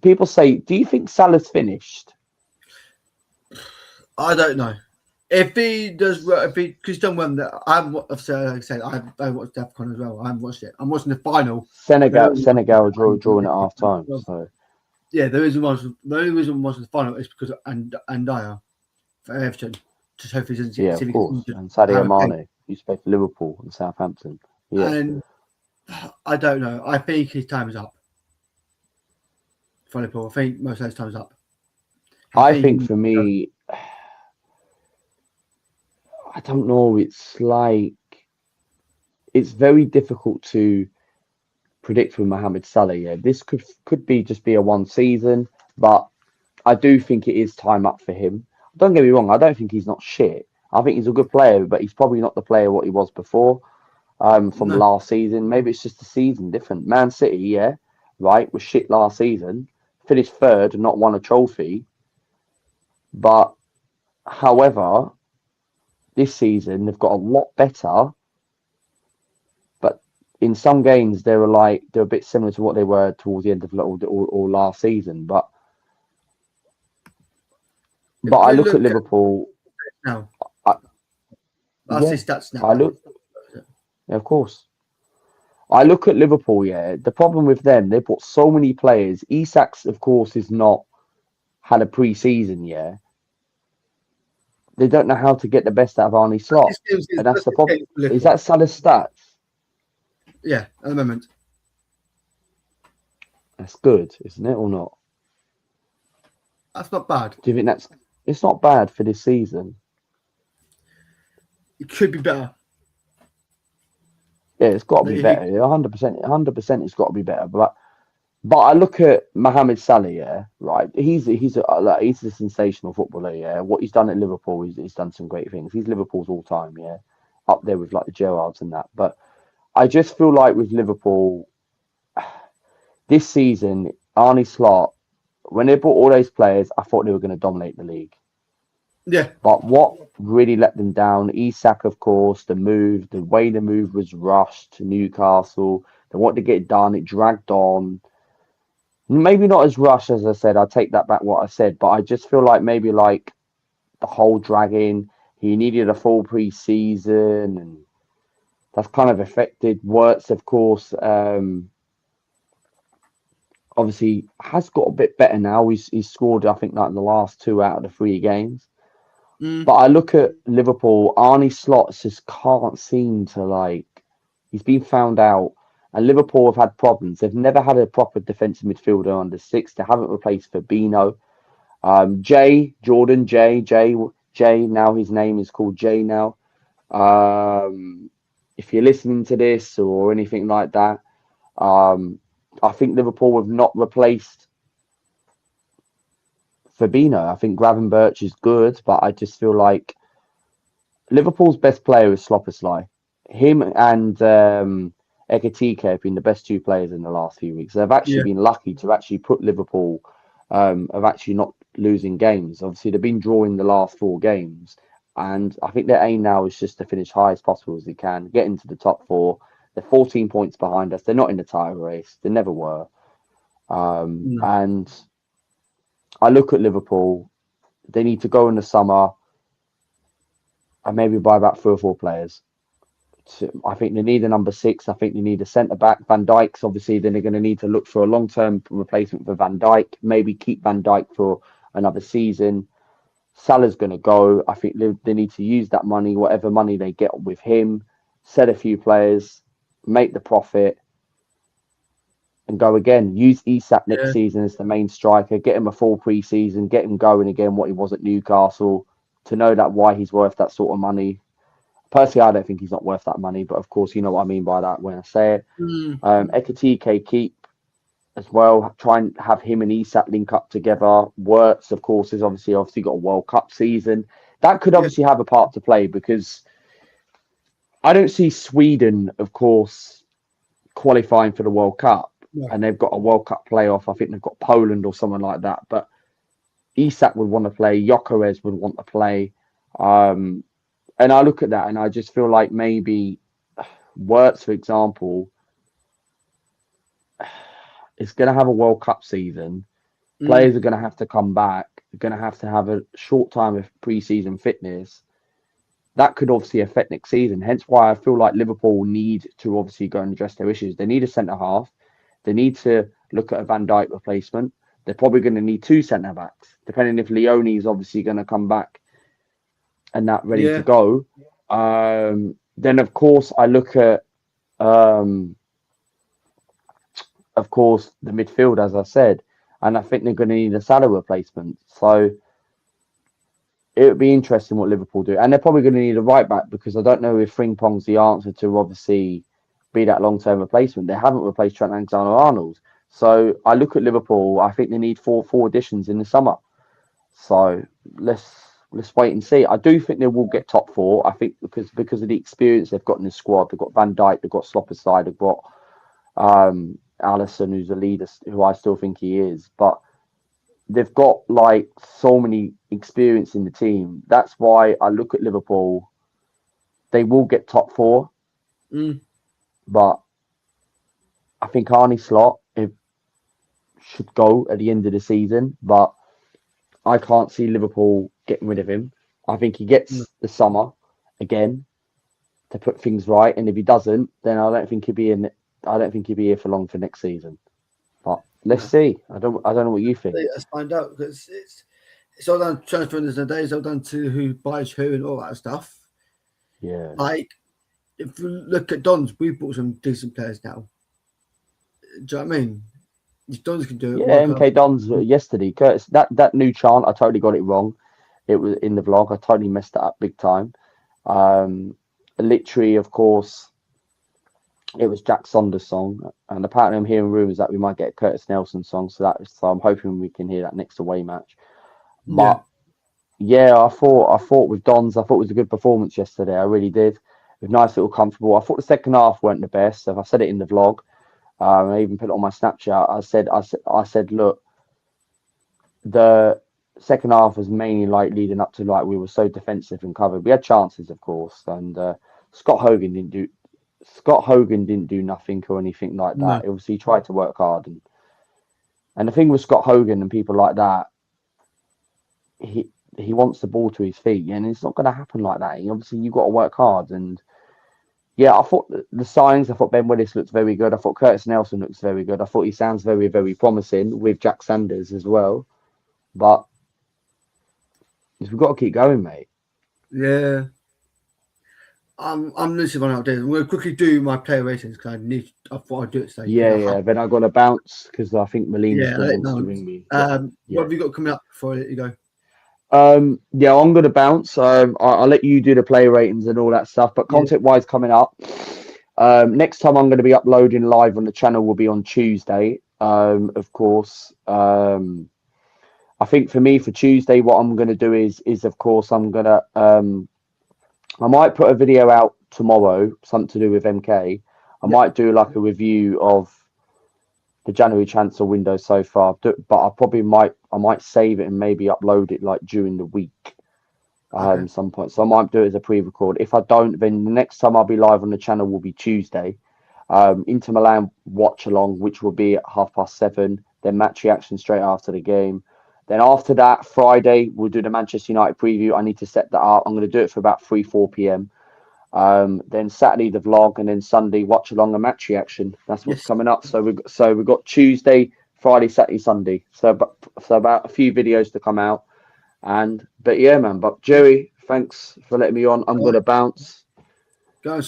people say, do you think Salah's finished? I don't know. If he does, if he's done well, I'm obviously, like I said, I watched AFCON as well. I haven't watched it. I'm watching the final. Senegal drawing at half time. So yeah, the only reason I watched the final is because of Andaya for Everton. Just hope he doesn't yeah, see of if course. he can And Sadio have a game. Mane, who's played for Liverpool and Southampton. Yeah. And I don't know. I think his time is up. For Liverpool, I think most of his time is up. I think for me, I don't know. It's like it's very difficult to predict with Mohamed Salah. Yeah, this could be just be a one season, but I do think it is time up for him. Don't get me wrong. I don't think he's not shit. I think he's a good player, but he's probably not the player what he was before. From No. last season, maybe it's just a season different. Man City, yeah, right, was shit last season. Finished third and not won a trophy. But however, this season they've got a lot better. But in some games they're a bit similar to what they were towards the end of all last season. But I look at Liverpool now. I, I'll see stats now. I look, yeah, of course. I look at Liverpool. Yeah, the problem with them, they bought so many players. Isak's, of course, is not had a pre-season. Yeah, they don't know how to get the best out of Arnie Slot, and that's the problem. Is that Salah's stats? Yeah, at the moment. That's good, isn't it, or not? That's not bad. Do you think that's? It's not bad for this season. It could be better. Yeah, it's got to be better. 100%, 100%. It's got to be better. But I look at Mohamed Salah. Yeah, right. He's a sensational footballer. Yeah, what he's done at Liverpool, he's done some great things. He's Liverpool's all time. Yeah, up there with like the Gerrards and that. But I just feel like with Liverpool this season, Arnie Slot, when they brought all those players, I thought they were going to dominate the league. Yeah. But what really let them down, Isak, of course, the way the move was rushed to Newcastle. They wanted to get it done. It dragged on. Maybe not as rushed as I said. I take that back what I said. But I just feel like maybe like the whole dragging, he needed a full pre-season. And that's kind of affected. Wirtz, of course, obviously has got a bit better now. He's scored, I think, like in the last 2 out of the 3 games. But I look at Liverpool, Arnie Slot just can't seem to he's been found out. And Liverpool have had problems. They've never had a proper defensive midfielder under 6. They haven't replaced Fabinho. Jordan Jay, now his name is called Jay now. If you're listening to this or anything like that, I think Liverpool have not replaced Fabinho. I think Gravenberch is good, but I just feel like Liverpool's best player is Szoboszlai. Him and Ekitike have been the best 2 players in the last few weeks. They've actually been lucky to actually put Liverpool of actually not losing games. Obviously, they've been drawing the last 4 games, and I think their aim now is just to finish high as possible as they can, get into the top 4. They're 14 points behind us. They're not in the title race. They never were. And I look at Liverpool. They need to go in the summer and maybe buy about 3 or 4 players. I think they need a number 6. I think they need a centre back. Van Dijk's obviously. Then they're going to need to look for a long-term replacement for Van Dijk. Maybe keep Van Dijk for another season. Salah's going to go. I think they need to use that money, whatever money they get with him, sell a few players, make the profit, and go again. Use Isak next season as the main striker. Get him a full pre-season. Get him going again. What he was at Newcastle. To know that why he's worth that sort of money. Personally, I don't think he's not worth that money, but of course, you know what I mean by that when I say it. Ekitike keep as well. Try and have him and Isak link up together. Wirtz, of course, has obviously got a World Cup season. That could obviously have a part to play because I don't see Sweden, of course, qualifying for the World Cup. And they've got a World Cup playoff. I think they've got Poland or someone like that. But Isak would want to play. Gyökeres would want to play. And I look at that and I just feel like maybe Wirtz, for example, is going to have a World Cup season. Players are going to have to come back. They're going to have a short time of pre-season fitness. That could obviously affect next season. Hence why I feel like Liverpool need to obviously go and address their issues. They need a centre half. They need to look at a Van Dijk replacement. They're probably going to need 2 centre backs, depending if Leone is obviously going to come back and that ready to go. Then of course I look at of course the midfield, as I said, and I think they're going to need a Salah replacement. So it would be interesting what Liverpool do, and they're probably going to need a right back because I don't know if Frimpong's the answer to obviously be that long term replacement. They haven't replaced Trent Alexander-Arnold, so I look at Liverpool. I think they need four additions in the summer. So let's wait and see. I do think they will get top 4. I think because of the experience they've got in the squad. They've got Van Dijk, they've got Sloperside, they've got Alisson, who's a leader, who I still think he is, but they've got like so many experience in the team. That's why I look at Liverpool. They will get top 4, but I think Arne Slot should go at the end of the season. But I can't see Liverpool getting rid of him. I think he gets the summer again to put things right, and if he doesn't, then I don't think he'll be in. I don't think he'll be here for long for next season. But let's see. I don't know what you think. Let's find out, because it's all down to transfer nowadays. It's all down to who buys who and all that stuff. Yeah. Like if you look at Dons, we bought some decent players now. Do you know what I mean? If Dons can do it. Yeah, MK Dons yesterday. Curtis, that new chant, I totally got it wrong. It was in the vlog. I totally messed that up big time. Literally, of course, it was Jack Saunders' song, and apparently I'm hearing rumours that we might get a Curtis Nelson song. So I'm hoping we can hear that next away match. But yeah, I thought with Dons, I thought it was a good performance yesterday. I really did. It was nice, little comfortable. I thought the second half weren't the best. So I said it in the vlog. I even put it on my Snapchat. I said, look, the second half was mainly like leading up to like we were so defensive and covered. We had chances, of course, and Scott Hogan didn't do nothing or anything like that. Obviously, he tried to work hard, and the thing with Scott Hogan and people like that, he wants the ball to his feet, and it's not going to happen like that. Obviously, you've got to work hard. And yeah, I thought the signs. I thought Ben Willis looks very good. I thought Curtis Nelson looks very good. I thought he sounds very, very promising with Jack Sanders as well. But we've got to keep going, mate. Yeah. I'm literally running out of days. I'm going to quickly do my player ratings because I thought I'd do it today. Yeah. Then I got to bounce because I think Melina still wants to ring me. What have you got coming up before I let you go? Yeah, I'm going to bounce. I'll let you do the play ratings and all that stuff. But content-wise, coming up, next time I'm going to be uploading live on the channel will be on Tuesday. Of course. I think for me, for Tuesday, what I'm going to do is of course, I'm going to I might put a video out tomorrow, something to do with MK. I might do like a review of the January transfer window so far, but I might save it and maybe upload it like during the week, some point. So I might do it as a pre-record. If I don't, then the next time I'll be live on the channel will be Tuesday. Inter Milan watch along, which will be at 7:30. Then match reaction straight after the game. Then after that, Friday, we'll do the Manchester United preview. I need to set that up. I'm going to do it for about 3-4 p.m. Then Saturday, the vlog, and then Sunday, watch along a match reaction. That's what's coming up. So we've got Tuesday, Friday, Saturday, Sunday. So about a few videos to come out. But yeah, man. But Jerry, thanks for letting me on. I'm going to bounce. I'll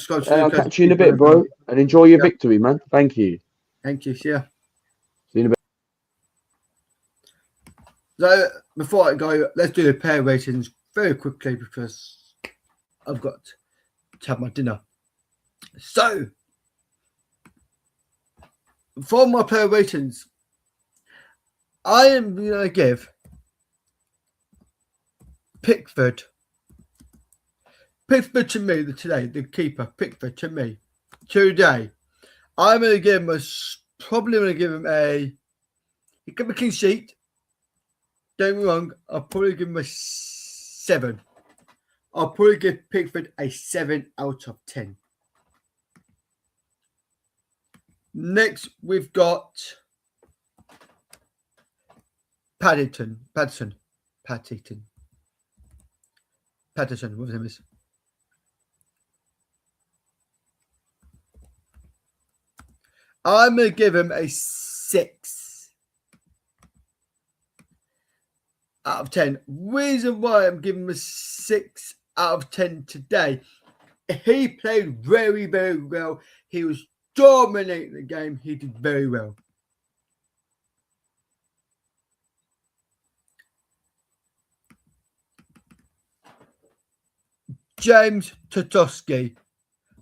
catch you in a bit, bro. And enjoy your victory, man. Thank you. Thank you. Yeah. See you in a bit. So before I go, let's do the player ratings very quickly because I've got to have my dinner. So for my player ratings, I am going to give Pickford to me today, the keeper, Pickford to me today. I'm going to give him he got a clean sheet. Don't get me wrong, I'll probably give him a 7. I'll probably give Pickford a 7 out of 10. Next, we've got Patterson, whatever his name is. I'm going to give him a 6 out of 10. Reason why I'm giving him a 6 out of 10 today, he played very, very well. He was dominating the game. He did very well. James Totoski.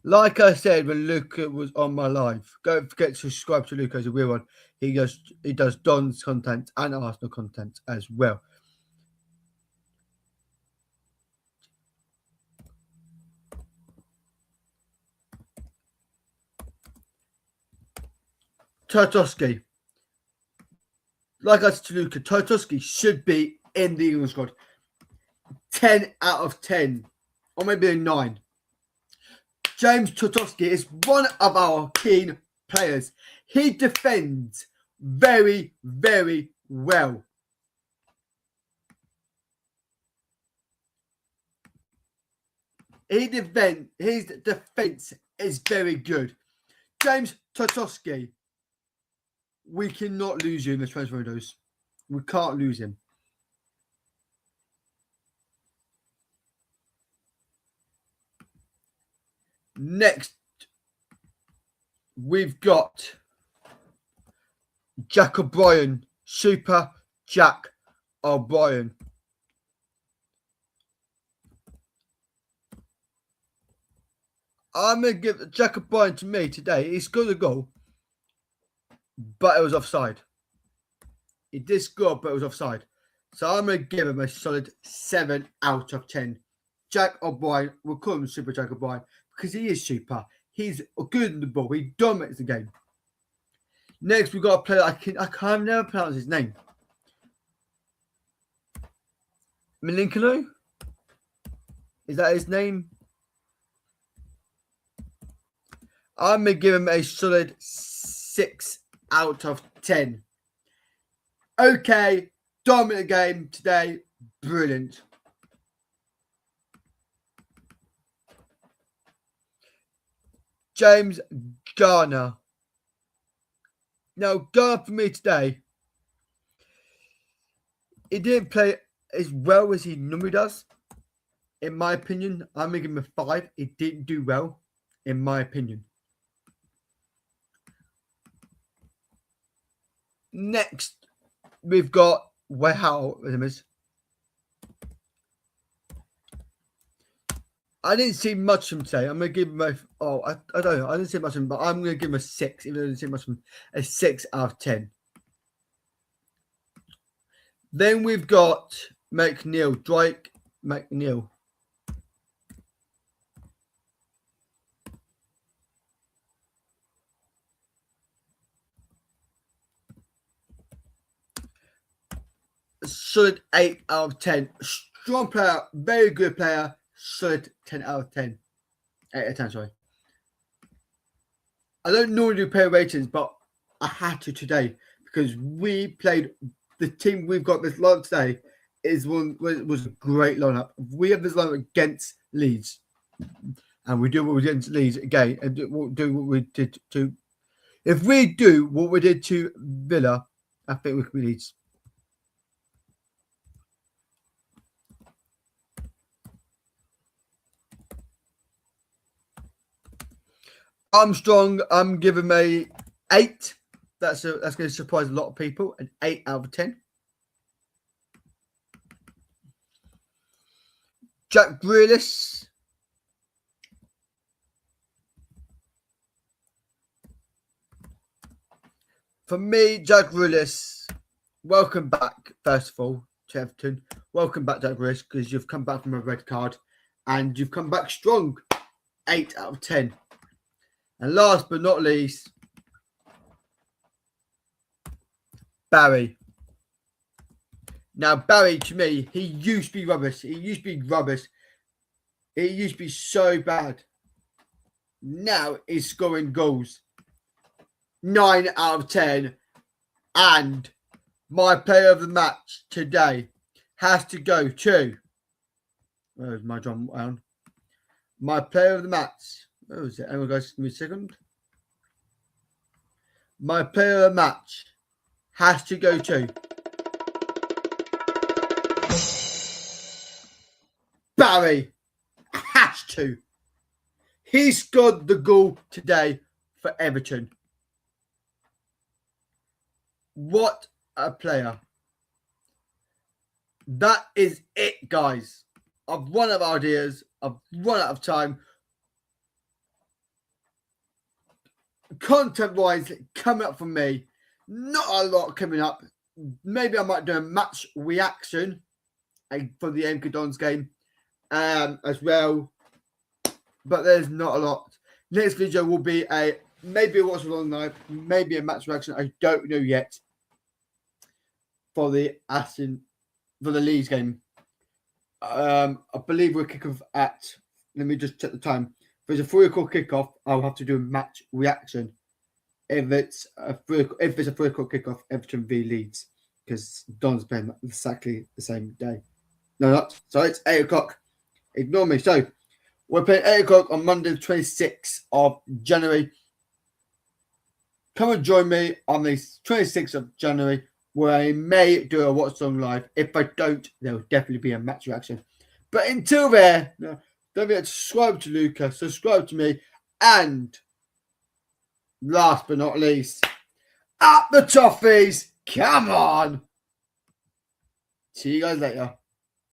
Like I said when Luca was on my live, don't forget to subscribe to Luca as a real one. He does Don's content and Arsenal content as well. Totoski. Like I said to Luca, Totoski should be in the England squad. 10 out of 10. Or maybe a 9. James Totoski is one of our keen players. He defends very, very well. His defense is very good. James Totoski, we cannot lose you in the transfer windows. We can't lose him. Next, we've got Jack O'Brien, Super Jack O'Brien. I'm going to give Jack O'Brien to me today. He scored a goal, but it was offside. He did score, but it was offside. So I'm going to give him a solid 7 out of 10. Jack O'Brien, we'll call him Super Jack O'Brien because he is super. He's good in the ball. He dominates the game. Next, we've got a player I can't never pronounce his name. Milinkolo? Is that his name? I'm going to give him a solid 6 out of 10. Okay, dominant game today. Brilliant. James Garner. Now, Garner for me today, he didn't play as well as he normally does. In my opinion, I'm going to give him a 5. He didn't do well, in my opinion. Next, we've got I didn't see much from today. I'm going to give him I don't know. I didn't see much from him, but I'm going to give him a 6. Even though I didn't see much from him, a 6 out of 10. Then we've got McNeil, Drake McNeil. Solid 8 out of 10. Strong player, very good player. Solid 10 out of 10. 8 out of 10, sorry. I don't normally do player ratings, but I had to today because we played the team we've got this lineup today was a great lineup. We have this lineup against Leeds, and we do what we did against Leeds again, and we'll do what we did to. If we do what we did to Villa, I think we can beat Leeds. Armstrong, I'm giving a 8. That's going to surprise a lot of people. An 8 out of 10. Jack Grealish. For me, Jack Grealish, welcome back, first of all, to Everton. Welcome back, Jack Grealish, because you've come back from a red card and you've come back strong. 8 out of 10. And last but not least, Barry. Now, Barry, to me, he used to be rubbish. He used to be so bad. Now he's scoring goals. 9 out of 10. And My player of the match today has to go to. Where's my drum round? My player of the match. Where was it? Anyone guys, give me a second. My player of the match has to go to Barry. Has to. He scored the goal today for Everton. What a player. That is it, guys. I've run out of ideas. I've run out of time. Content-wise, coming up for me, not a lot coming up. Maybe I might do a match reaction for the MK Dons game as well. But there's not a lot. Next video will be maybe a watch along night, maybe a match reaction. I don't know yet for the Leeds game. I believe we'll kick off at. Let me just check the time. If it's a 3 o'clock kickoff, I'll have to do a match reaction. If it's a 3 o'clock kickoff, Everton v Leeds, because Don's playing exactly the same day. No, not. Sorry, it's 8 o'clock. Ignore me. So we're playing 8 o'clock on Monday, the 26th of January. Come and join me on the 26th of January, where I may do a watch along live. If I don't, there will definitely be a match reaction. But until then, don't forget to subscribe to Luca, subscribe to me, and last but not least, up the toffees. Come on. See you guys later.